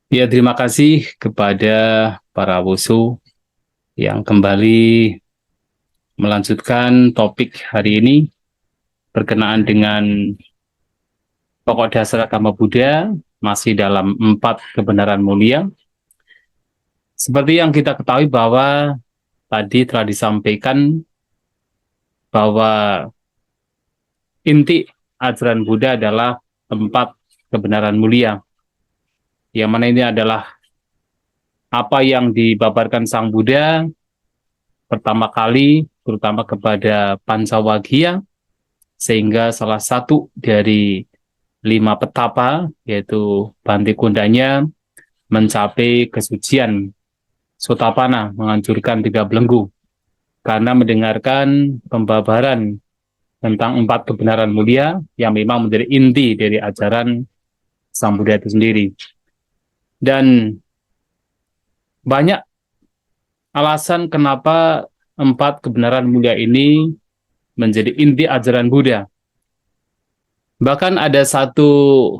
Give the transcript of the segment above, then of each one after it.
Ya, terima kasih kepada para wusu yang kembali melanjutkan topik hari ini berkenaan dengan pokok dasar agama Buddha masih dalam 4 kebenaran mulia. Seperti yang kita ketahui bahwa tadi telah disampaikan bahwa inti ajaran Buddha adalah 4 kebenaran mulia, yang mana ini adalah apa yang dibabarkan Sang Buddha pertama kali, terutama kepada Pancawagya, sehingga salah satu dari 5 petapa, yaitu Bante Kundanya, mencapai kesucian Sotapana, menghancurkan 3 belenggu, karena mendengarkan pembabaran tentang 4 kebenaran mulia yang memang menjadi inti dari ajaran Sang Buddha itu sendiri. Dan banyak alasan kenapa 4 kebenaran mulia ini menjadi inti ajaran Buddha. Bahkan ada satu,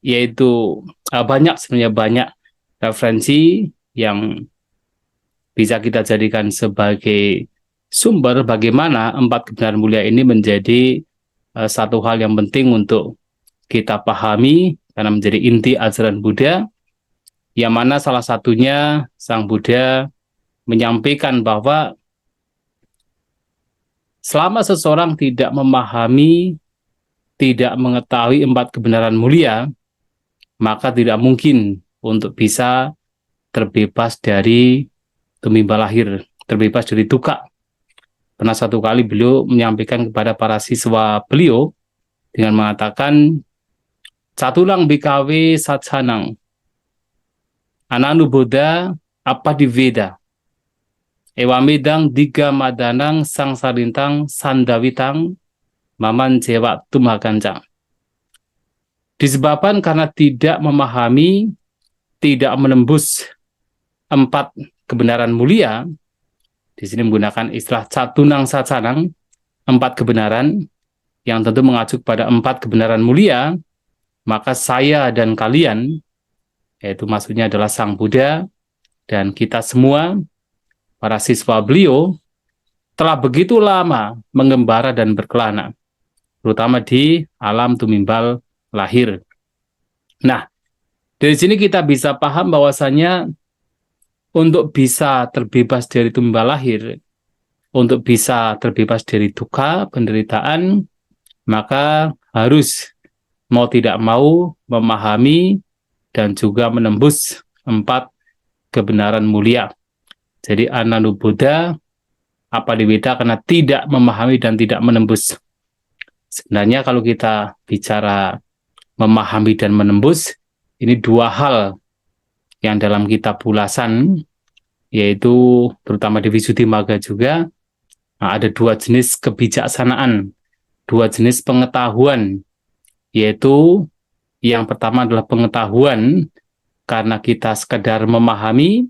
yaitu banyak, sebenarnya banyak referensi yang bisa kita jadikan sebagai sumber bagaimana 4 kebenaran mulia ini menjadi satu hal yang penting untuk kita pahami karena menjadi inti ajaran Buddha, yang mana salah satunya Sang Buddha menyampaikan bahwa selama seseorang tidak memahami, tidak mengetahui 4 kebenaran mulia, maka tidak mungkin untuk bisa terbebas dari tumimba lahir, terbebas dari duka. Pernah satu kali beliau menyampaikan kepada para siswa beliau dengan mengatakan, Catulang bikawe satsanang, ananu Buddha apa di Veda, ewamidang diga madanang sang sarintang sandawitang maman jewa tumagancang. Disebabkan karena tidak memahami, tidak menembus 4 kebenaran mulia, di sini menggunakan istilah catunang satsanang, 4 kebenaran, yang tentu mengacu pada 4 kebenaran mulia, maka saya dan kalian, yaitu maksudnya adalah Sang Buddha, dan kita semua, para siswa beliau, telah begitu lama mengembara dan berkelana, terutama di alam tumimbal lahir. Nah, dari sini kita bisa paham bahwasanya untuk bisa terbebas dari tumimbal lahir, untuk bisa terbebas dari duka, penderitaan, maka harus mau tidak mau memahami dan juga menembus 4 kebenaran mulia. Jadi Ananu Buddha apa diweda karena tidak memahami dan tidak menembus. Sebenarnya kalau kita bicara memahami dan menembus, ini 2 hal yang dalam kitab Ulasan, yaitu terutama di Visuddhimagga juga, ada 2 jenis kebijaksanaan, 2 jenis pengetahuan, yaitu yang pertama adalah pengetahuan karena kita sekedar memahami,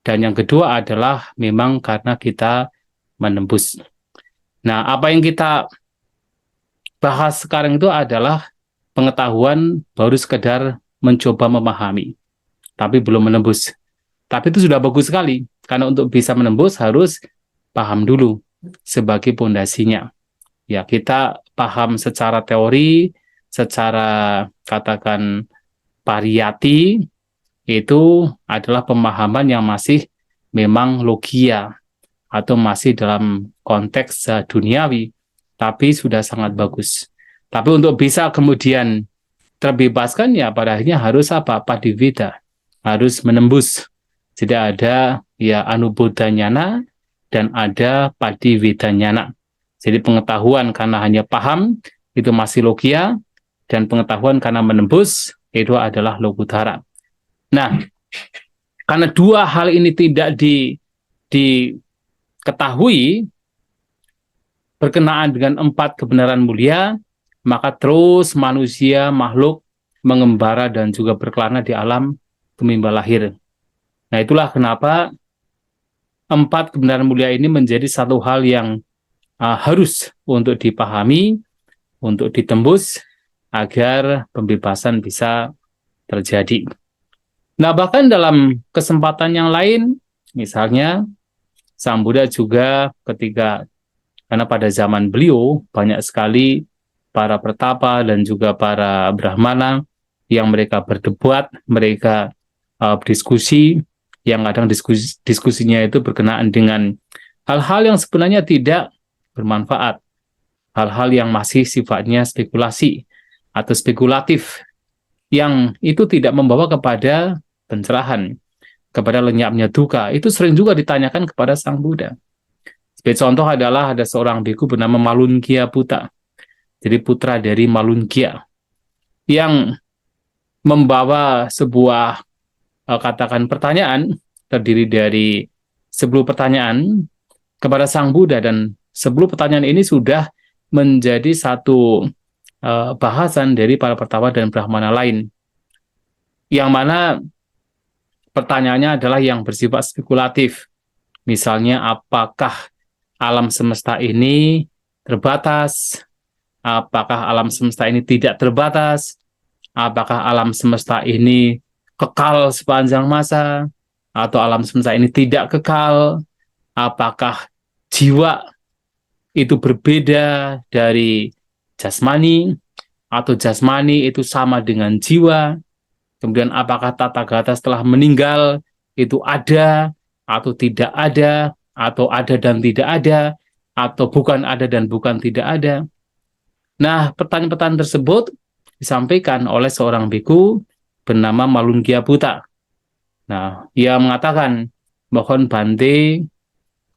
dan yang kedua adalah memang karena kita menembus. Nah, apa yang kita bahas sekarang itu adalah pengetahuan baru sekedar mencoba memahami, tapi belum menembus. Tapi itu sudah bagus sekali, karena untuk bisa menembus harus paham dulu sebagai pondasinya. Ya, kita paham secara teori, secara katakan pariyati, itu adalah pemahaman yang masih memang logia atau masih dalam konteks duniawi, tapi sudah sangat bagus. Tapi untuk bisa kemudian terbebaskan, ya pada akhirnya harus apa? Padivida, harus menembus. Jadi ada ya anubodhanyana dan ada padivedanyana. Jadi pengetahuan karena hanya paham itu masih logia, dan pengetahuan karena menembus itu adalah lokutara. Nah, karena 2 hal ini tidak diketahui berkenaan dengan 4 kebenaran mulia, maka terus manusia, makhluk, mengembara dan juga berkelana di alam tumimba lahir. Nah, itulah kenapa 4 kebenaran mulia ini menjadi satu hal yang harus untuk dipahami, untuk ditembus, agar pembebasan bisa terjadi. Nah, bahkan dalam kesempatan yang lain, misalnya Sang Buddha juga karena pada zaman beliau banyak sekali para pertapa dan juga para brahmana yang mereka berdebat, mereka berdiskusi, yang kadang diskusinya itu berkenaan dengan hal-hal yang sebenarnya tidak bermanfaat, hal-hal yang masih sifatnya spekulasi atau spekulatif, yang itu tidak membawa kepada pencerahan, kepada lenyapnya duka. Itu sering juga ditanyakan kepada Sang Buddha. Sebagai contoh adalah ada seorang biku bernama Malunkia Buta, jadi putra dari Malunkia, yang membawa sebuah katakan pertanyaan terdiri dari 10 pertanyaan kepada Sang Buddha, dan 10 pertanyaan ini sudah menjadi satu bahasan dari para pertapa dan brahmana lain, yang mana pertanyaannya adalah yang bersifat spekulatif. Misalnya, apakah alam semesta ini terbatas? Apakah alam semesta ini tidak terbatas? Apakah alam semesta ini kekal sepanjang masa? Atau alam semesta ini tidak kekal? Apakah jiwa itu berbeda dari jasmani? Atau jasmani itu sama dengan jiwa? Kemudian apakah Tathagata setelah meninggal itu ada atau tidak ada, atau ada dan tidak ada, atau bukan ada dan bukan tidak ada? Nah, pertanyaan-pertanyaan tersebut disampaikan oleh seorang biku bernama Malunkia Buta. Nah, ia mengatakan, mohon bante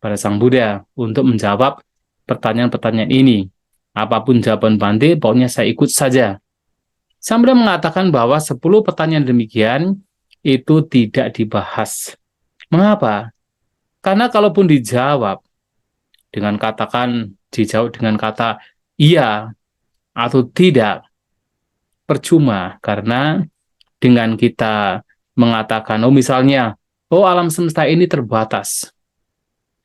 pada Sang Buddha untuk menjawab pertanyaan-pertanyaan ini. Apapun jawaban bante, pokoknya saya ikut saja. Sang Buddha mengatakan bahwa 10 pertanyaan demikian itu tidak dibahas. Mengapa? Karena kalaupun dijawab dengan kata iya atau tidak, percuma, karena dengan kita mengatakan, oh misalnya, oh alam semesta ini terbatas,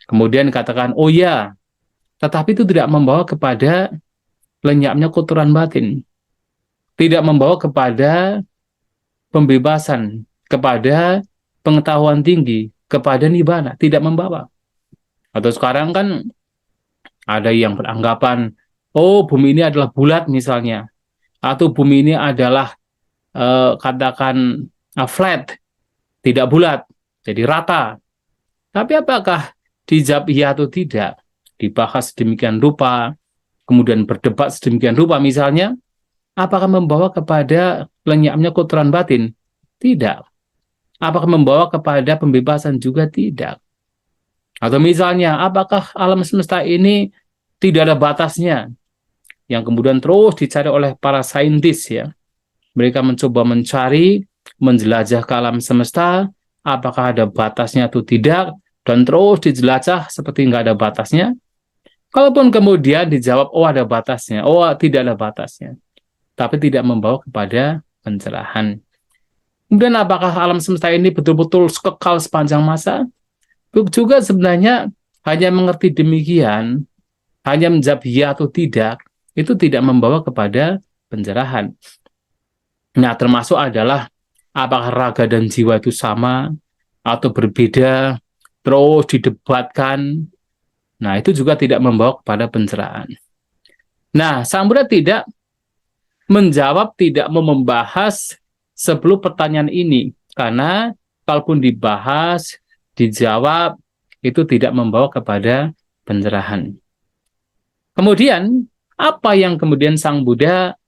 kemudian katakan, oh ya, tetapi itu tidak membawa kepada lenyapnya kotoran batin, tidak membawa kepada pembebasan, kepada pengetahuan tinggi, kepada nibbana, tidak membawa. Atau sekarang kan ada yang beranggapan, oh bumi ini adalah bulat misalnya, atau bumi ini adalah katakan flat, tidak bulat, jadi rata. Tapi apakah dijawab iya atau tidak? Dibahas sedemikian rupa, kemudian berdebat sedemikian rupa misalnya, apakah membawa kepada lenyapnya kotoran batin? Tidak. Apakah membawa kepada pembebasan? Juga tidak. Atau misalnya, apakah alam semesta ini tidak ada batasnya? Yang kemudian terus dicari oleh para saintis ya. Mereka mencoba mencari, menjelajah ke alam semesta, apakah ada batasnya atau tidak, dan terus dijelajah seperti nggak ada batasnya. Kalaupun kemudian dijawab, oh ada batasnya, oh tidak ada batasnya, tapi tidak membawa kepada pencerahan. Kemudian apakah alam semesta ini betul-betul kekal sepanjang masa? Juga sebenarnya hanya mengerti demikian, hanya menjawab ya atau tidak, itu tidak membawa kepada pencerahan. Nah, termasuk adalah apakah raga dan jiwa itu sama atau berbeda, terus didebatkan. Nah, itu juga tidak membawa kepada pencerahan. Nah, Sang Buddha tidak menjawab, tidak mau membahas 10 pertanyaan ini, karena kalaupun dibahas, dijawab, itu tidak membawa kepada pencerahan. Kemudian, apa yang kemudian Sang Buddha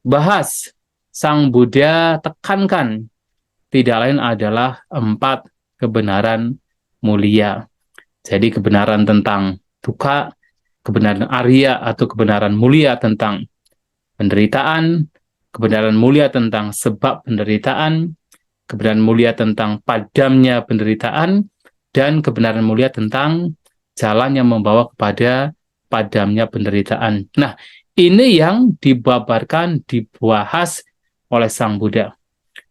bahas, Sang Buddha tekankan, tidak lain adalah 4 kebenaran mulia. Jadi kebenaran tentang dukkha, kebenaran Arya atau kebenaran mulia tentang penderitaan, kebenaran mulia tentang sebab penderitaan, kebenaran mulia tentang padamnya penderitaan, dan kebenaran mulia tentang jalan yang membawa kepada padamnya penderitaan. Nah, ini yang dibabarkan, dibahas oleh Sang Buddha.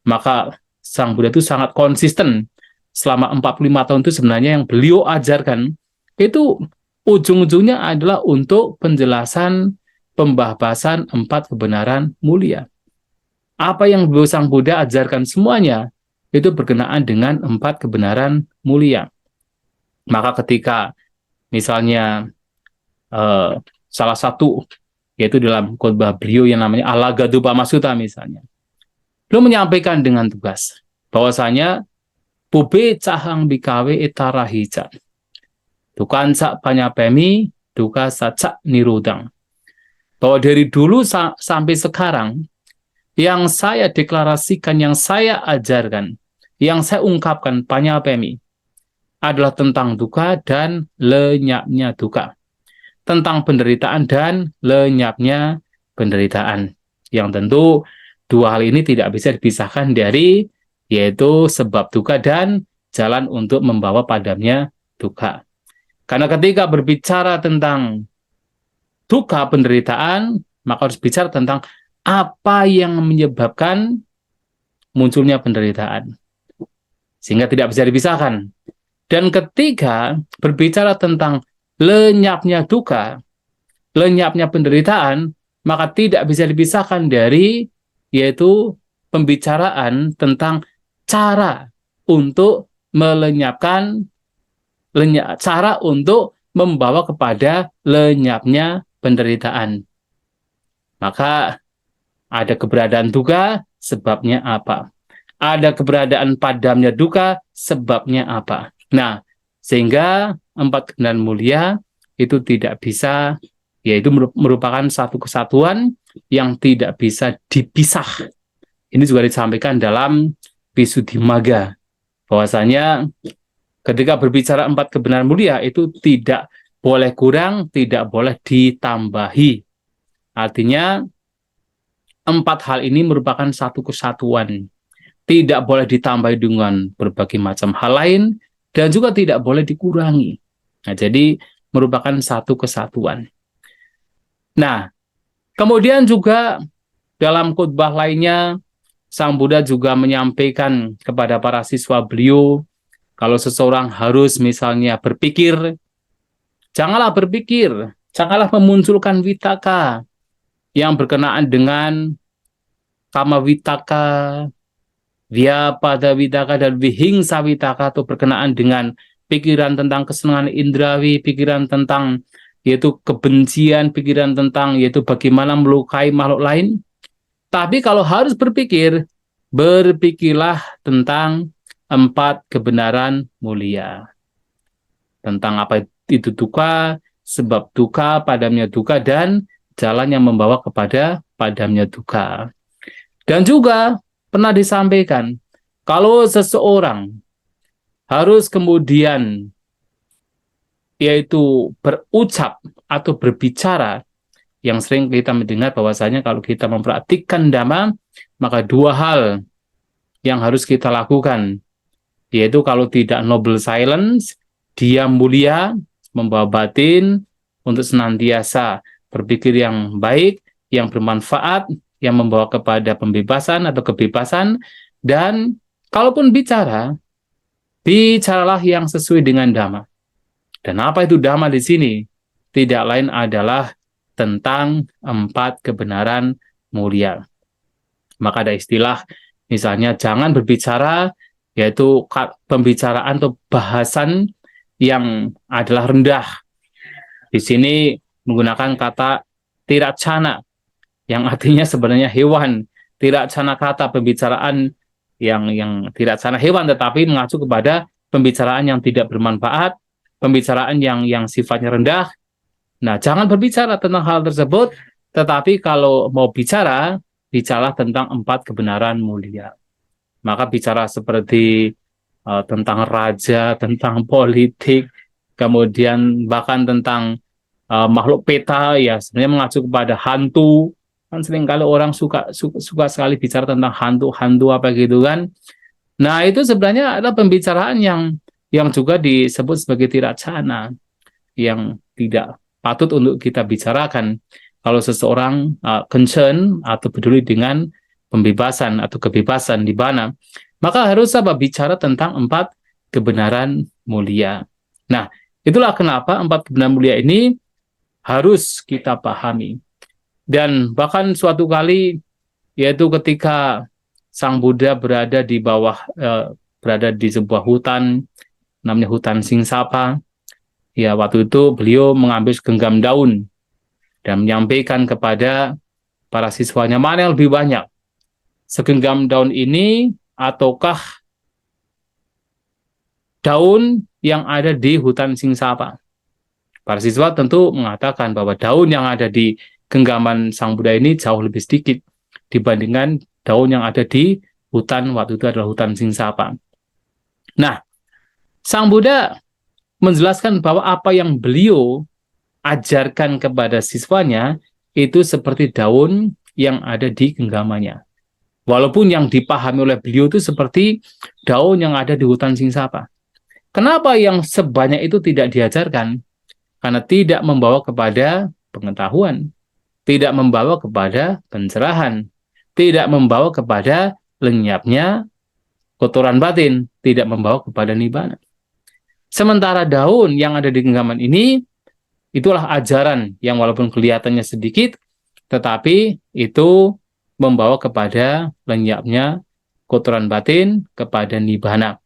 Maka Sang Buddha itu sangat konsisten. Selama 45 tahun itu sebenarnya yang beliau ajarkan, itu ujung-ujungnya adalah untuk penjelasan, pembahasan 4 kebenaran mulia. apa yang Sang Buddha ajarkan semuanya itu berkenaan dengan 4 kebenaran mulia. Maka ketika misalnya salah satu yaitu dalam khotbah beliau yang namanya Alagaddupama Sutta misalnya, beliau menyampaikan dengan tegas bahwasanya Pube cahang bikawe etarahica dukan sak panyapemi duka sacak nirudang, bahwa dari dulu sampai sekarang yang saya deklarasikan, yang saya ajarkan, yang saya ungkapkan panyapemi adalah tentang duka dan lenyapnya duka, tentang penderitaan dan lenyapnya penderitaan. Yang tentu dua hal ini tidak bisa dipisahkan dari yaitu sebab duka dan jalan untuk membawa padamnya duka. Karena ketika berbicara tentang duka penderitaan, maka harus bicara tentang apa yang menyebabkan munculnya penderitaan. Sehingga tidak bisa dipisahkan. Dan ketika berbicara tentang lenyapnya duka, lenyapnya penderitaan, maka tidak bisa dipisahkan dari yaitu pembicaraan tentang cara untuk melenyapkan cara untuk membawa kepada lenyapnya penderitaan. Maka ada keberadaan duka, sebabnya apa? Ada keberadaan padamnya duka, sebabnya apa? Nah, sehingga 4 kebenaran mulia itu tidak bisa, yaitu merupakan satu kesatuan yang tidak bisa dipisah. Ini juga disampaikan dalam Visuddhimagga, bahwasanya ketika berbicara 4 kebenaran mulia itu tidak boleh kurang, tidak boleh ditambahi. Artinya 4 hal ini merupakan satu kesatuan. Tidak boleh ditambah dengan berbagai macam hal lain, dan juga tidak boleh dikurangi. Nah, jadi merupakan satu kesatuan. Nah, kemudian juga dalam khotbah lainnya, Sang Buddha juga menyampaikan kepada para siswa beliau, kalau seseorang harus misalnya berpikir, janganlah memunculkan vitaka yang berkenaan dengan kama vitaka, Vyapada Vitaka dan Vihingsa Vitaka, atau berkenaan dengan pikiran tentang kesenangan indrawi, pikiran tentang yaitu kebencian, pikiran tentang yaitu bagaimana melukai makhluk lain. Tapi kalau harus berpikir, berpikirlah tentang 4 kebenaran mulia. Tentang apa itu duka, sebab duka, padamnya duka, dan jalan yang membawa kepada padamnya duka. Dan juga pernah disampaikan, kalau seseorang harus kemudian yaitu berucap atau berbicara, yang sering kita mendengar bahwasanya kalau kita mempraktikkan Dhamma, maka 2 hal yang harus kita lakukan, yaitu kalau tidak noble silence, diam mulia, membawa batin untuk senantiasa berpikir yang baik, yang bermanfaat, yang membawa kepada pembebasan atau kebebasan. Dan kalaupun bicara, bicaralah yang sesuai dengan Dhamma. Dan apa itu Dhamma di sini? Tidak lain adalah tentang 4 kebenaran mulia. Maka ada istilah, misalnya jangan berbicara, yaitu pembicaraan atau bahasan yang adalah rendah. Di sini menggunakan kata tiracana, yang artinya sebenarnya hewan. Tiracana kata pembicaraan yang tiracana hewan, tetapi mengacu kepada pembicaraan yang tidak bermanfaat, pembicaraan yang sifatnya rendah. Nah, jangan berbicara tentang hal tersebut, tetapi kalau mau bicara, bicaralah tentang 4 kebenaran mulia. Maka bicara seperti tentang raja, tentang politik, kemudian bahkan tentang makhluk peta, ya sebenarnya mengacu kepada hantu. Kan seringkali orang suka sekali bicara tentang hantu apa gitu kan. Nah, itu sebenarnya adalah pembicaraan yang juga disebut sebagai tiracana, yang tidak patut untuk kita bicarakan kalau seseorang concern atau peduli dengan pembebasan atau kebebasan di mana, maka harus bicara tentang 4 kebenaran mulia. Nah, itulah kenapa 4 kebenaran mulia ini harus kita pahami. Dan bahkan suatu kali yaitu ketika Sang Buddha berada di sebuah hutan, namanya hutan Singsapa. Ya, waktu itu beliau mengambil segenggam daun dan menyampaikan kepada para siswanya, mana yang lebih banyak, segenggam daun ini ataukah daun yang ada di hutan Singsapa? Para siswa tentu mengatakan bahwa daun yang ada di genggaman Sang Buddha ini jauh lebih sedikit dibandingkan daun yang ada di hutan, waktu itu adalah hutan Singsapa. Nah, Sang Buddha menjelaskan bahwa apa yang beliau ajarkan kepada siswanya itu seperti daun yang ada di genggamannya. Walaupun yang dipahami oleh beliau itu seperti daun yang ada di hutan Singsapa. Kenapa yang sebanyak itu tidak diajarkan? Karena tidak membawa kepada pengetahuan, tidak membawa kepada pencerahan, tidak membawa kepada lenyapnya kotoran batin, tidak membawa kepada nibbana. Sementara daun yang ada di genggaman ini, itulah ajaran yang walaupun kelihatannya sedikit, tetapi itu membawa kepada lenyapnya kotoran batin, kepada nibbana.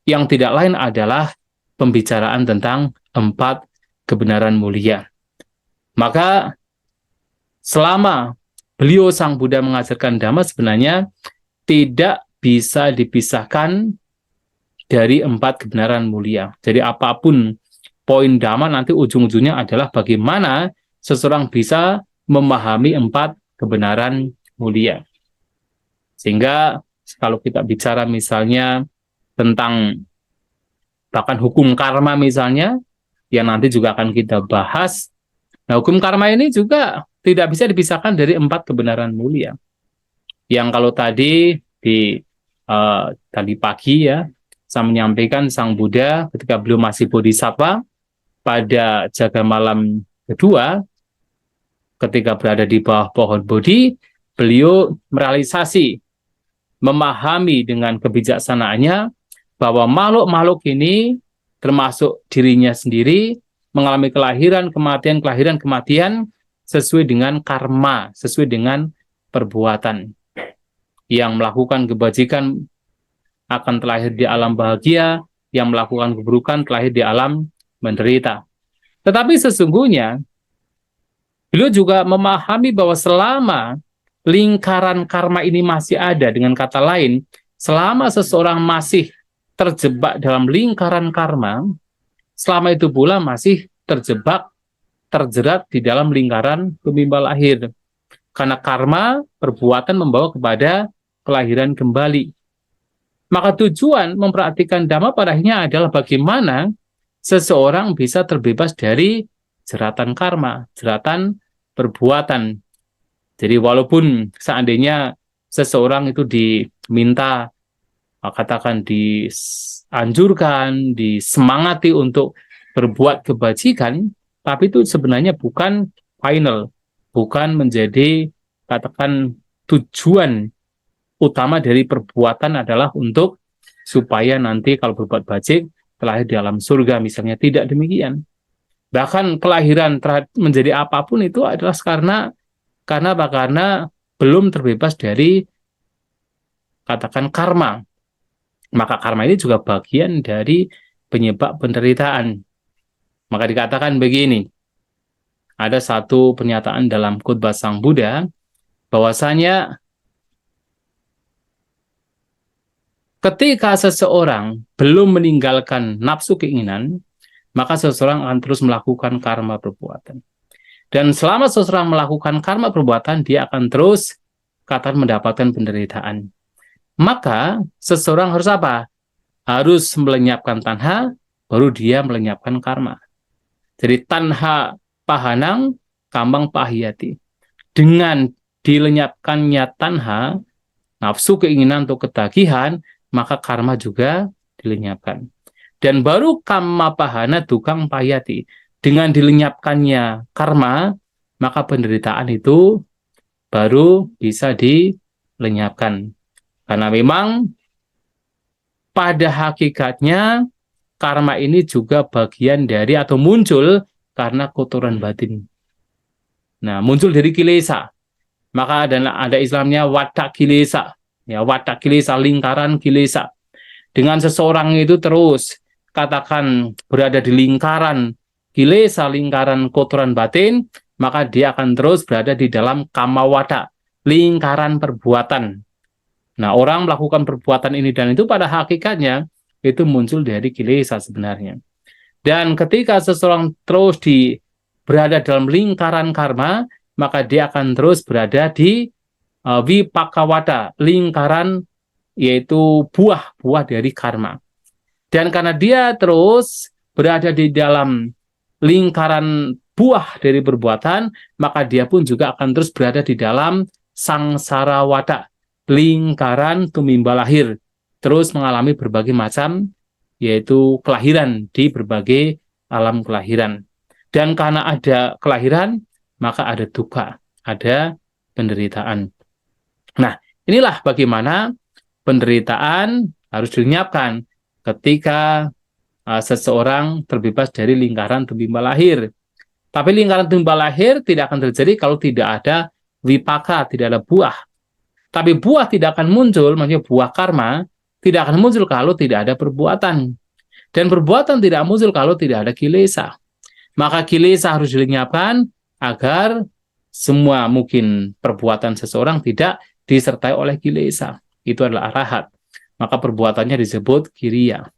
Yang tidak lain adalah pembicaraan tentang 4 kebenaran mulia. Maka selama beliau Sang Buddha mengajarkan Dhamma, sebenarnya tidak bisa dipisahkan dari 4 kebenaran mulia. Jadi apapun poin Dhamma, nanti ujung-ujungnya adalah bagaimana seseorang bisa memahami 4 kebenaran mulia. Sehingga kalau kita bicara misalnya tentang bahkan hukum karma misalnya, yang nanti juga akan kita bahas. Nah, hukum karma ini juga tidak bisa dipisahkan dari 4 kebenaran mulia. Yang kalau tadi tadi pagi ya, saya menyampaikan Sang Buddha ketika beliau masih bodhisattva pada jaga malam kedua, ketika berada di bawah pohon Bodhi, beliau merealisasi, memahami dengan kebijaksanaannya bahwa makhluk-makhluk ini termasuk dirinya sendiri mengalami kelahiran, kematian sesuai dengan karma, sesuai dengan perbuatan. Yang melakukan kebajikan akan terlahir di alam bahagia, yang melakukan keburukan terlahir di alam menderita. Tetapi sesungguhnya beliau juga memahami bahwa selama lingkaran karma ini masih ada, dengan kata lain, selama seseorang masih terjebak dalam lingkaran karma, selama itu pula masih terjerat di dalam lingkaran tumimba lahir. Karena karma, perbuatan membawa kepada kelahiran kembali. Maka tujuan memperhatikan Dhamma pada akhirnya adalah bagaimana seseorang bisa terbebas dari jeratan karma, jeratan perbuatan. Jadi walaupun seandainya seseorang itu diminta, katakan dianjurkan, disemangati untuk berbuat kebajikan, tapi itu sebenarnya bukan final, bukan menjadi, katakan, tujuan utama dari perbuatan adalah untuk supaya nanti kalau berbuat baik terlahir di alam surga misalnya. Tidak demikian. Bahkan kelahiran menjadi apapun itu adalah karena belum terbebas dari, katakan, karma. Maka karma ini juga bagian dari penyebab penderitaan. Maka dikatakan begini, ada satu pernyataan dalam khutbah Sang Buddha, bahwasanya ketika seseorang belum meninggalkan nafsu keinginan, maka seseorang akan terus melakukan karma perbuatan. Dan selama seseorang melakukan karma perbuatan, dia akan terus mendapatkan penderitaan. Maka seseorang harus apa? Harus melenyapkan tanha, baru dia melenyapkan karma. Jadi tanha pahanang, kambang pahiyati. Dengan dilenyapkannya tanha, nafsu keinginan untuk ketagihan, maka karma juga dilenyapkan. Dan baru kamma pahana tukang pahiyati. Dengan dilenyapkannya karma, maka penderitaan itu baru bisa dilenyapkan. Karena memang pada hakikatnya karma ini juga bagian dari atau muncul karena kotoran batin. Nah, muncul dari kilesa. Maka ada Islamnya watak kilesa, ya watak kilesa, lingkaran kilesa. Dengan seseorang itu terus katakan berada di lingkaran kilesa, lingkaran kotoran batin, maka dia akan terus berada di dalam kamawata, lingkaran perbuatan. Nah, orang melakukan perbuatan ini dan itu pada hakikatnya itu muncul dari kilesa sebenarnya. Dan ketika seseorang terus berada dalam lingkaran karma, maka dia akan terus berada di vipakawata, lingkaran yaitu buah-buah dari karma. Dan karena dia terus berada di dalam lingkaran buah dari perbuatan, maka dia pun juga akan terus berada di dalam sangsara wata, lingkaran tumimba lahir, terus mengalami berbagai macam, yaitu kelahiran di berbagai alam kelahiran. Dan karena ada kelahiran, maka ada duka, ada penderitaan. Nah, inilah bagaimana penderitaan harus dilenyapkan ketika seseorang terbebas dari lingkaran tumimba lahir. Tapi lingkaran tumimba lahir tidak akan terjadi kalau tidak ada wipaka, tidak ada buah. Tapi buah tidak akan muncul, maksudnya buah karma, tidak akan muncul kalau tidak ada perbuatan. Dan perbuatan tidak muncul kalau tidak ada kilesa. Maka kilesa harus dilenyapkan agar semua mungkin perbuatan seseorang tidak disertai oleh kilesa. Itu adalah arahat. Maka perbuatannya disebut kiriya.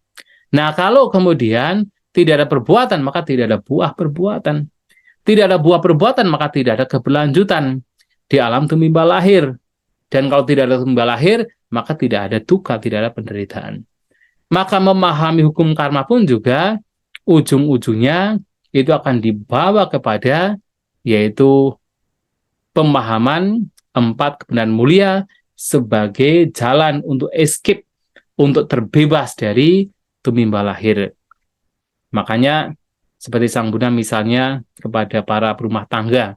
Nah, kalau kemudian tidak ada perbuatan, maka tidak ada buah perbuatan. Tidak ada buah perbuatan, maka tidak ada keberlanjutan di alam tumimba lahir. Dan kalau tidak ada tumimba lahir, maka tidak ada duka, tidak ada penderitaan. Maka memahami hukum karma pun juga ujung-ujungnya itu akan dibawa kepada yaitu pemahaman 4 kebenaran mulia sebagai jalan untuk escape, untuk terbebas dari tumimba lahir. Makanya seperti Sang Buddha misalnya kepada para berumah tangga,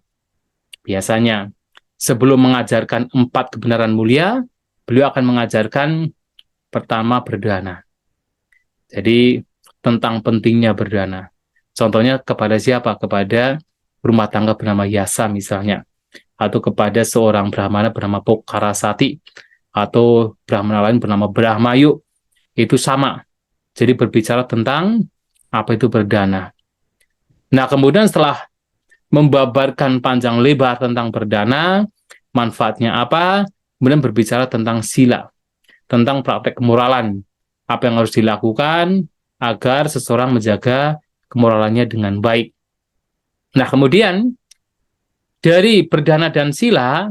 biasanya sebelum mengajarkan 4 kebenaran mulia, beliau akan mengajarkan pertama berdana. Jadi tentang pentingnya berdana. Contohnya kepada siapa? Kepada rumah tangga bernama Yasa misalnya. Atau kepada seorang Brahmana bernama Pokarasati. Atau Brahmana lain bernama Brahmayu. Itu sama. Jadi berbicara tentang apa itu berdana. Nah, kemudian setelah membabarkan panjang lebar tentang berdana, manfaatnya apa, kemudian berbicara tentang sila, tentang praktek kemoralan, apa yang harus dilakukan agar seseorang menjaga kemoralannya dengan baik. Nah, kemudian dari berdana dan sila,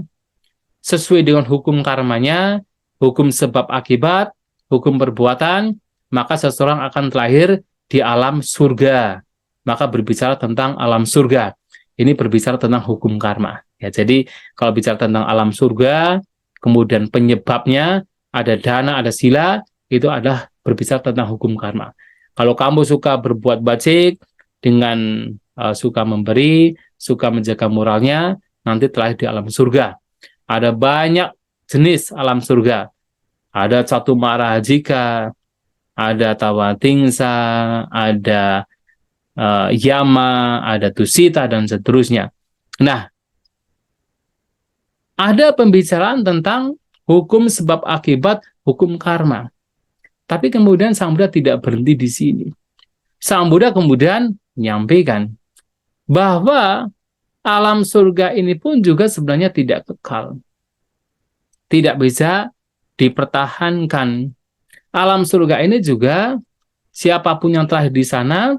sesuai dengan hukum karmanya, hukum sebab akibat, hukum perbuatan, maka seseorang akan terlahir di alam surga. Maka berbicara tentang alam surga. Ini berbicara tentang hukum karma. Ya, jadi kalau bicara tentang alam surga, kemudian penyebabnya ada dana, ada sila, itu adalah berbicara tentang hukum karma. Kalau kamu suka berbuat baik dengan suka memberi, suka menjaga moralnya, nanti terlahir di alam surga. Ada banyak jenis alam surga. Ada Catu Marahajika, ada Tawatingsa, ada Yama, ada Tusita, dan seterusnya. Nah, ada pembicaraan tentang hukum sebab akibat, hukum karma. Tapi kemudian Sang Buddha tidak berhenti di sini. Sang Buddha kemudian menyampaikan bahwa alam surga ini pun juga sebenarnya tidak kekal. Tidak bisa dipertahankan. Alam surga ini juga siapapun yang telah di sana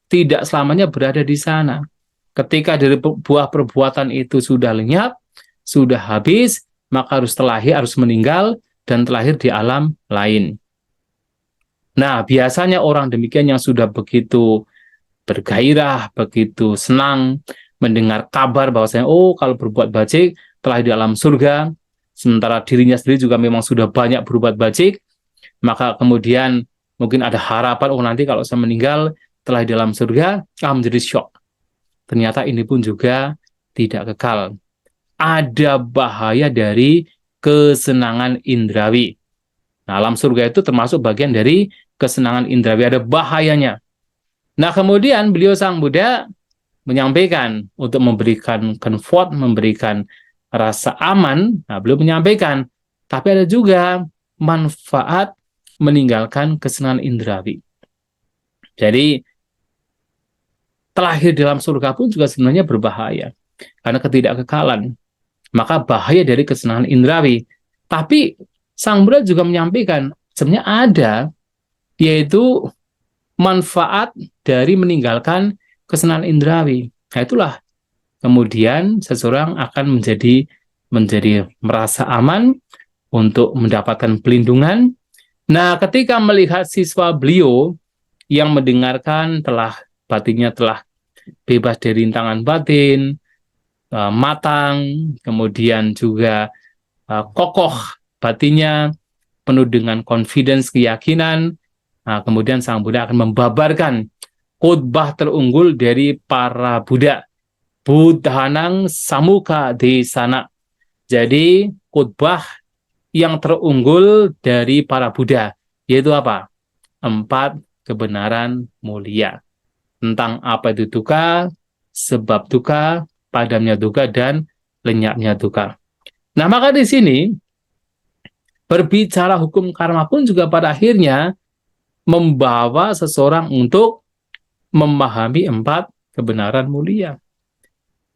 tidak selamanya berada di sana. Ketika dari buah perbuatan itu sudah lenyap, sudah habis, maka harus terlahir, harus meninggal, dan terlahir di alam lain. Nah, biasanya orang demikian yang sudah begitu bergairah, begitu senang mendengar kabar bahwasanya, oh kalau berbuat baik, terlahir di alam surga, sementara dirinya sendiri juga memang sudah banyak berbuat baik, maka kemudian mungkin ada harapan, oh nanti kalau saya meninggal, terlahir di alam surga, menjadi syok. Ternyata ini pun juga tidak kekal. Ada bahaya dari kesenangan indrawi. Nah, alam surga itu termasuk bagian dari kesenangan indrawi, ada bahayanya. Nah, kemudian beliau Sang Buddha menyampaikan untuk memberikan comfort, memberikan rasa aman, nah beliau menyampaikan, tapi ada juga manfaat meninggalkan kesenangan indrawi. Jadi terlahir dalam surga pun juga sebenarnya berbahaya karena ketidakkekalan. Maka bahaya dari kesenangan indrawi. Tapi Sang Buddha juga menyampaikan sebenarnya ada, yaitu manfaat dari meninggalkan kesenangan indrawi. Nah itulah kemudian seseorang akan menjadi merasa aman untuk mendapatkan pelindungan. Nah, ketika melihat siswa beliau yang mendengarkan batinnya telah bebas dari rintangan batin, matang, kemudian juga kokoh batinnya, penuh dengan confidence, keyakinan. Nah, kemudian Sang Buddha akan membabarkan khotbah terunggul dari para Buddha, Buddhanang Samuka Desana. Jadi khotbah yang terunggul dari para Buddha, yaitu apa? 4 kebenaran mulia. Tentang apa itu duka, sebab duka, padamnya duka, dan lenyapnya duka. Nah, maka di sini berbicara hukum karma pun juga pada akhirnya membawa seseorang untuk memahami 4 kebenaran mulia.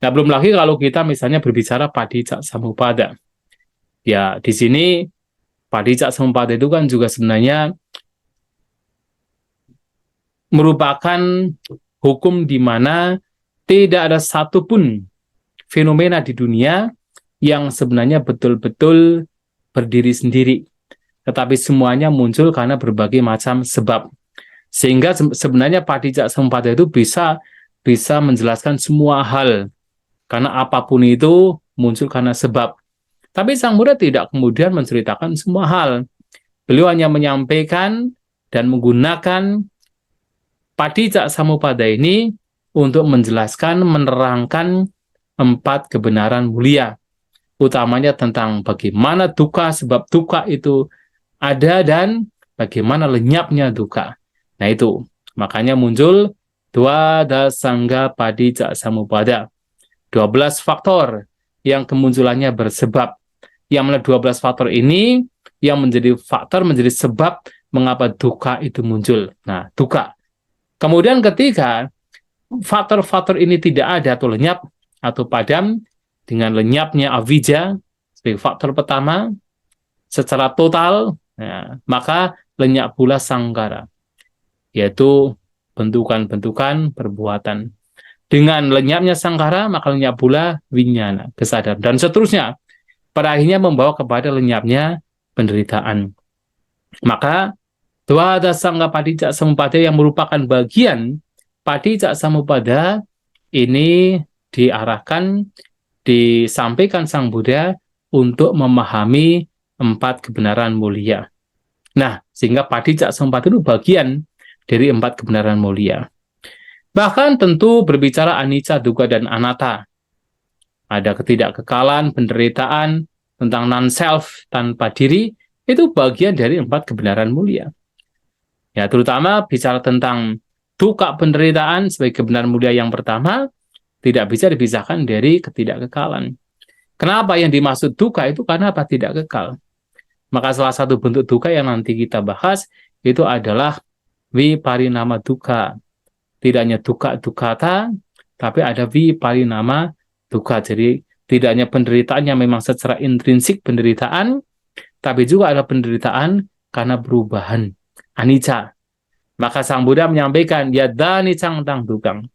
Nah, belum lagi kalau kita misalnya berbicara Padicca Samuppada. Ya, di sini Padicca Samuppada itu kan juga sebenarnya merupakan hukum di mana tidak ada satupun fenomena di dunia yang sebenarnya betul-betul berdiri sendiri, tetapi semuanya muncul karena berbagai macam sebab. Sehingga sebenarnya Padicca Samuppada itu bisa menjelaskan semua hal, karena apapun itu muncul karena sebab. Tapi Sang Buddha tidak kemudian menceritakan semua hal. Beliau hanya menyampaikan dan menggunakan Padicca Samuppada ini untuk menjelaskan, menerangkan 4 kebenaran mulia, utamanya tentang bagaimana duka, sebab duka itu ada, dan bagaimana lenyapnya duka. Nah itu, makanya muncul Dwadasangga Padicca Samuppada. 12 faktor yang kemunculannya bersebab. Yang mana 12 faktor ini yang menjadi faktor, menjadi sebab mengapa duka itu muncul. Nah, duka. Kemudian ketika faktor-faktor ini tidak ada atau lenyap atau padam, dengan lenyapnya avijja sebagai faktor pertama secara total, ya, maka lenyap pula sangkara, yaitu bentukan-bentukan perbuatan. Dengan lenyapnya sangkara, maka lenyap pula winyana, kesadaran, dan seterusnya. Pada akhirnya membawa kepada lenyapnya penderitaan. Maka Dwada Sangga Padicca Samuppada yang merupakan bagian Padicca Samuppada ini diarahkan, disampaikan Sang Buddha untuk memahami 4 kebenaran mulia. Nah, sehingga Padicca Samuppada itu bagian dari 4 kebenaran mulia. Bahkan tentu berbicara anicca, dukkha, dan anatta. Ada ketidakkekalan, penderitaan, tentang non-self, tanpa diri, itu bagian dari 4 kebenaran mulia. Ya, terutama bicara tentang dukkha, penderitaan sebagai kebenaran mulia yang pertama, tidak bisa dipisahkan dari ketidakkekalan. Kenapa yang dimaksud dukkha itu? Karena apa? Tidak kekal. Maka salah satu bentuk dukkha yang nanti kita bahas itu adalah viparinama dukkha. Tidak hanya dukkha dukkata, tapi ada viparinama dukkha. Jadi tidak hanya penderitaan yang memang secara intrinsik penderitaan, tapi juga ada penderitaan karena perubahan, anicca. Maka Sang Buddha menyampaikan, yada nicang tang dukang.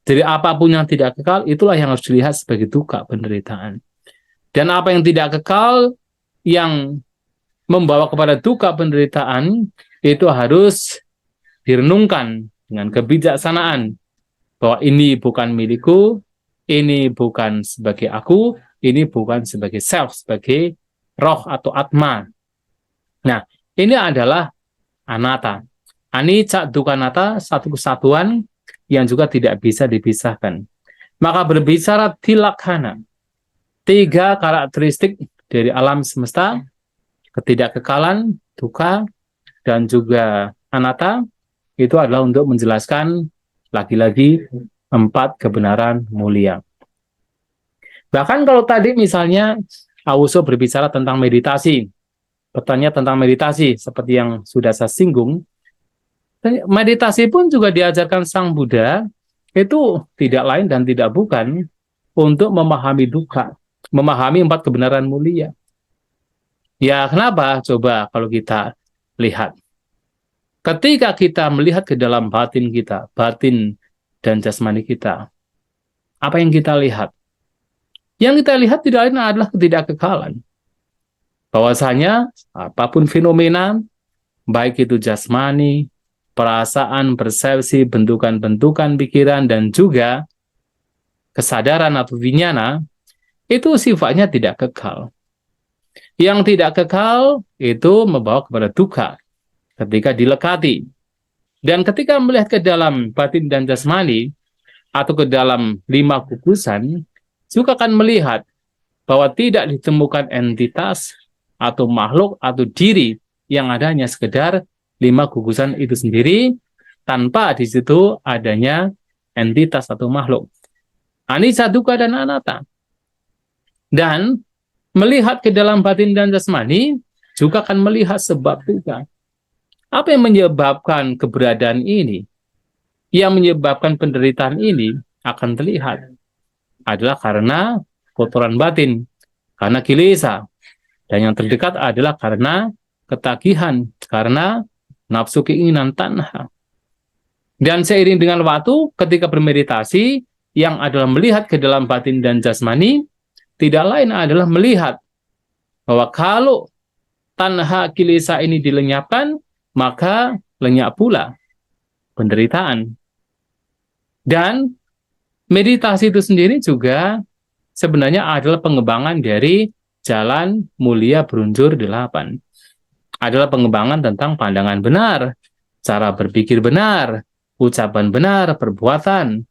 Jadi apapun yang tidak kekal, itulah yang harus dilihat sebagai dukkha, penderitaan. Dan apa yang tidak kekal, yang membawa kepada dukkha, penderitaan, itu harus direnungkan dengan kebijaksanaan, bahwa ini bukan milikku, ini bukan sebagai aku, ini bukan sebagai self, sebagai roh atau atma. Nah, ini adalah anatta. Anicca, dukkha, anatta, satu kesatuan yang juga tidak bisa dipisahkan. Maka berbicara tilakhana, 3 karakteristik dari alam semesta, ketidakkekalan, dukkha, dan juga anatta, itu adalah untuk menjelaskan lagi-lagi 4 kebenaran mulia. Bahkan kalau tadi misalnya Auso berbicara tentang meditasi, bertanya tentang meditasi seperti yang sudah saya singgung, meditasi pun juga diajarkan Sang Buddha itu tidak lain dan tidak bukan untuk memahami duka, memahami empat kebenaran mulia. Ya, kenapa? Coba kalau kita lihat. Ketika kita melihat ke dalam batin kita, batin dan jasmani kita, apa yang kita lihat? Yang kita lihat tidak lain adalah ketidakkekalan. Bahwasanya apapun fenomena, baik itu jasmani, perasaan, persepsi, bentukan-bentukan pikiran, dan juga kesadaran atau vinyana, itu sifatnya tidak kekal. Yang tidak kekal itu membawa kepada duka ketika dilekati. Dan ketika melihat ke dalam batin dan jasmani, atau ke dalam 5 gugusan, juga akan melihat bahwa tidak ditemukan entitas atau makhluk atau diri yang adanya sekedar 5 gugusan itu sendiri, tanpa di situ adanya entitas atau makhluk. Anicca, dukkha, dan anatta. Dan melihat ke dalam batin dan jasmani juga akan melihat sebab duka. Apa yang menyebabkan keberadaan ini? Yang menyebabkan penderitaan ini akan terlihat adalah karena kotoran batin, karena kilesa. Dan yang terdekat adalah karena ketagihan, karena nafsu keinginan tanha. Dan seiring dengan waktu, ketika bermeditasi, yang adalah melihat ke dalam batin dan jasmani, tidak lain adalah melihat bahwa kalau tanha kilesa ini dilenyapkan, maka lenyap pula penderitaan. Dan meditasi itu sendiri juga sebenarnya adalah pengembangan dari jalan mulia berunjur 8. Adalah pengembangan tentang pandangan benar, cara berpikir benar, ucapan benar, perbuatan,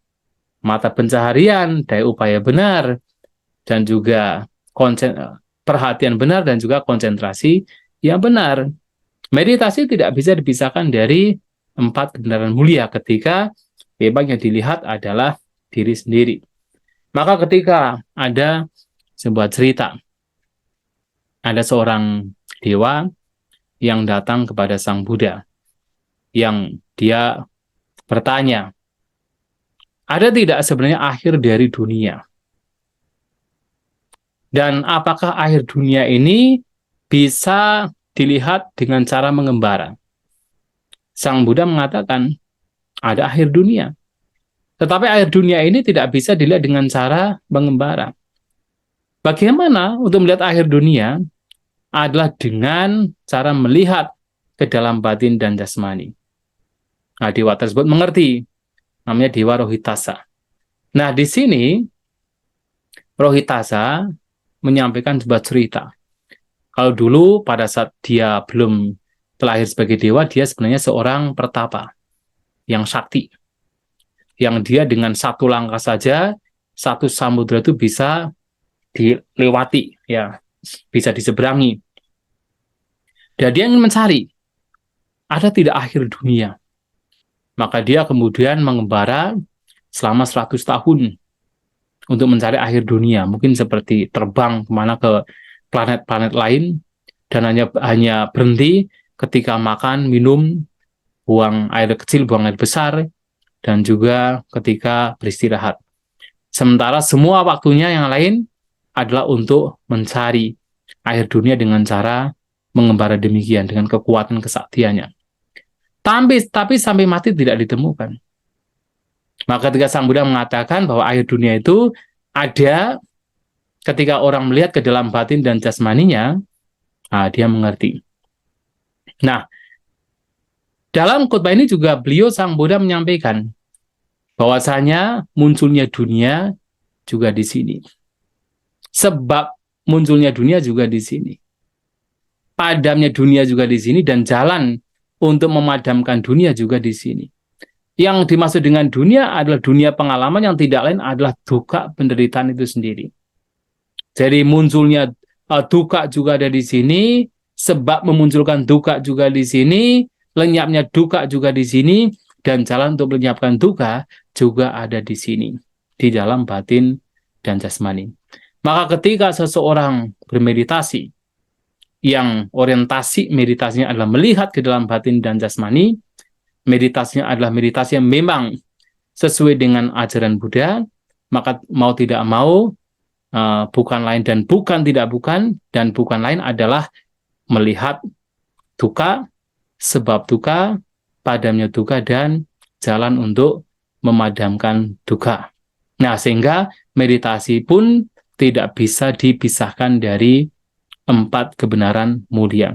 mata pencaharian, daya upaya benar, dan juga perhatian benar dan juga konsentrasi yang benar. Meditasi tidak bisa dipisahkan dari 4 kebenaran mulia ketika memang yang dilihat adalah diri sendiri. Maka ketika ada sebuah cerita, ada seorang dewa yang datang kepada Sang Buddha, yang dia bertanya, ada tidak sebenarnya akhir dari dunia? Dan apakah akhir dunia ini bisa dilihat dengan cara mengembara? Sang Buddha mengatakan, ada akhir dunia. Tetapi akhir dunia ini tidak bisa dilihat dengan cara mengembara. Bagaimana untuk melihat akhir dunia? Adalah dengan cara melihat ke dalam batin dan jasmani. Nah, dewa tersebut mengerti, namanya Dewa Rohitasa. Nah, di sini Rohitasa menyampaikan sebuah cerita. Kalau dulu pada saat dia belum terlahir sebagai dewa, dia sebenarnya seorang pertapa yang sakti. Yang dia dengan satu langkah saja, satu samudra itu bisa dilewati, ya, bisa diseberangi. Dan dia ingin mencari, ada tidak akhir dunia? Maka dia kemudian mengembara selama 100 tahun untuk mencari akhir dunia. Mungkin seperti terbang kemana ke planet-planet lain, dan hanya berhenti ketika makan, minum, buang air kecil, buang air besar, dan juga ketika beristirahat. Sementara semua waktunya yang lain adalah untuk mencari akhir dunia dengan cara mengembara demikian, dengan kekuatan kesaktiannya. Tapi sampai mati tidak ditemukan. Maka ketika Sang Buddha mengatakan bahwa akhir dunia itu ada ketika orang melihat ke dalam batin dan jasmaninya, dia mengerti. Nah, dalam khotbah ini juga beliau Sang Buddha menyampaikan bahwasanya munculnya dunia juga di sini. Sebab munculnya dunia juga di sini. Padamnya dunia juga di sini, dan jalan untuk memadamkan dunia juga di sini. Yang dimaksud dengan dunia adalah dunia pengalaman yang tidak lain adalah duka penderitaan itu sendiri. Jadi munculnya duka juga ada di sini, sebab memunculkan duka juga di sini, lenyapnya duka juga di sini, dan jalan untuk melenyapkan duka juga ada di sini, di dalam batin dan jasmani. Maka ketika seseorang bermeditasi, yang orientasi meditasinya adalah melihat ke dalam batin dan jasmani, meditasinya adalah meditasi yang memang sesuai dengan ajaran Buddha, maka mau tidak mau, bukan lain dan bukan tidak bukan, dan bukan lain adalah melihat duka, sebab duka, padamnya duka, dan jalan untuk memadamkan duka. Nah, sehingga meditasi pun tidak bisa dipisahkan dari empat kebenaran mulia.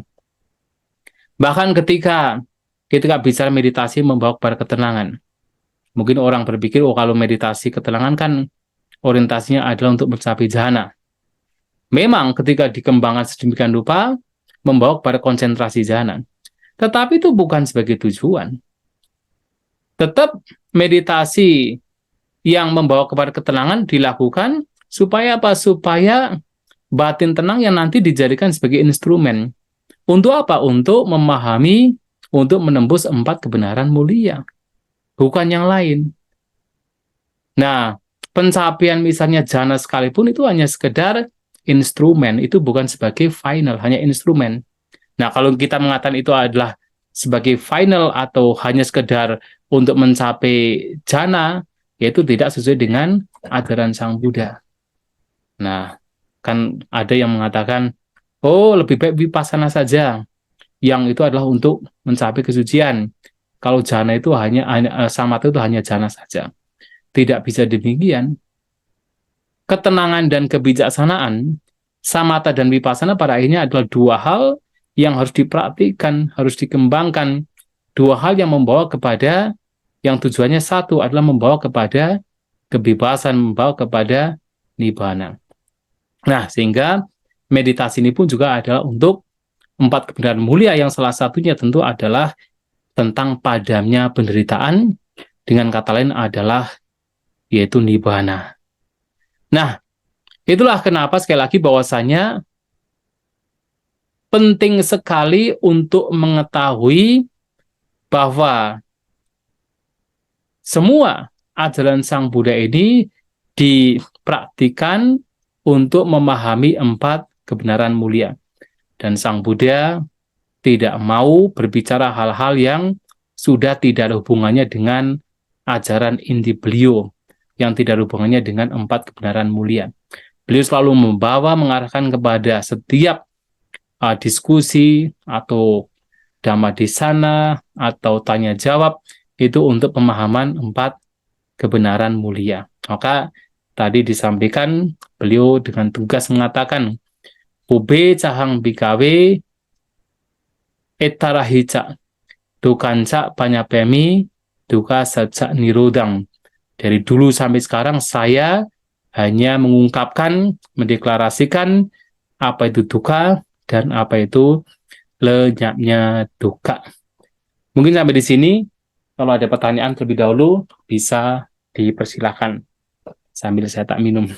Bahkan ketika bicara meditasi membawa kepada ketenangan, mungkin orang berpikir, oh kalau meditasi ketenangan kan orientasinya adalah untuk mencapai jhana. Memang ketika dikembangkan sedemikian rupa, membawa kepada konsentrasi jhana. Tetapi itu bukan sebagai tujuan. Tetap meditasi yang membawa kepada ketenangan dilakukan supaya apa? Supaya batin tenang yang nanti dijadikan sebagai instrumen. Untuk apa? Untuk memahami, untuk menembus empat kebenaran mulia. Bukan yang lain. Nah, pencapaian misalnya jhana sekalipun itu hanya sekedar instrumen, itu bukan sebagai final, hanya instrumen. Nah, kalau kita mengatakan itu adalah sebagai final atau hanya sekedar untuk mencapai jhana, yaitu tidak sesuai dengan ajaran Sang Buddha. Nah, kan ada yang mengatakan, oh lebih baik vipassana saja, yang itu adalah untuk mencapai kesucian. Kalau jhana itu hanya samatha itu hanya jhana saja. Tidak bisa demikian. Ketenangan dan kebijaksanaan, samatha dan vipassana pada akhirnya adalah dua hal yang harus dipraktikkan, harus dikembangkan. Dua hal yang membawa kepada, yang tujuannya satu adalah membawa kepada kebebasan, membawa kepada nibbana. Nah, sehingga meditasi ini pun juga adalah untuk empat kebenaran mulia, yang salah satunya tentu adalah tentang padamnya penderitaan, dengan kata lain adalah yaitu nibbana. Nah, itulah kenapa sekali lagi bahwasanya penting sekali untuk mengetahui bahwa semua ajaran Sang Buddha ini dipraktikan untuk memahami empat kebenaran mulia. Dan Sang Buddha tidak mau berbicara hal-hal yang sudah tidak ada hubungannya dengan ajaran inti beliau, yang tidak ada hubungannya dengan empat kebenaran mulia. Beliau selalu mengarahkan kepada setiap diskusi atau dhammadesana atau tanya jawab itu untuk pemahaman empat kebenaran mulia. Maka tadi disampaikan beliau dengan tugas mengatakan, Ube cahang bikawe etarahica dukanca panyapemi duka saja nirodang. Dari dulu sampai sekarang saya hanya mengungkapkan, mendeklarasikan apa itu duka dan apa itu lenyapnya duka. Mungkin sampai di sini. Kalau ada pertanyaan terlebih dahulu bisa dipersilahkan sambil saya tak minum.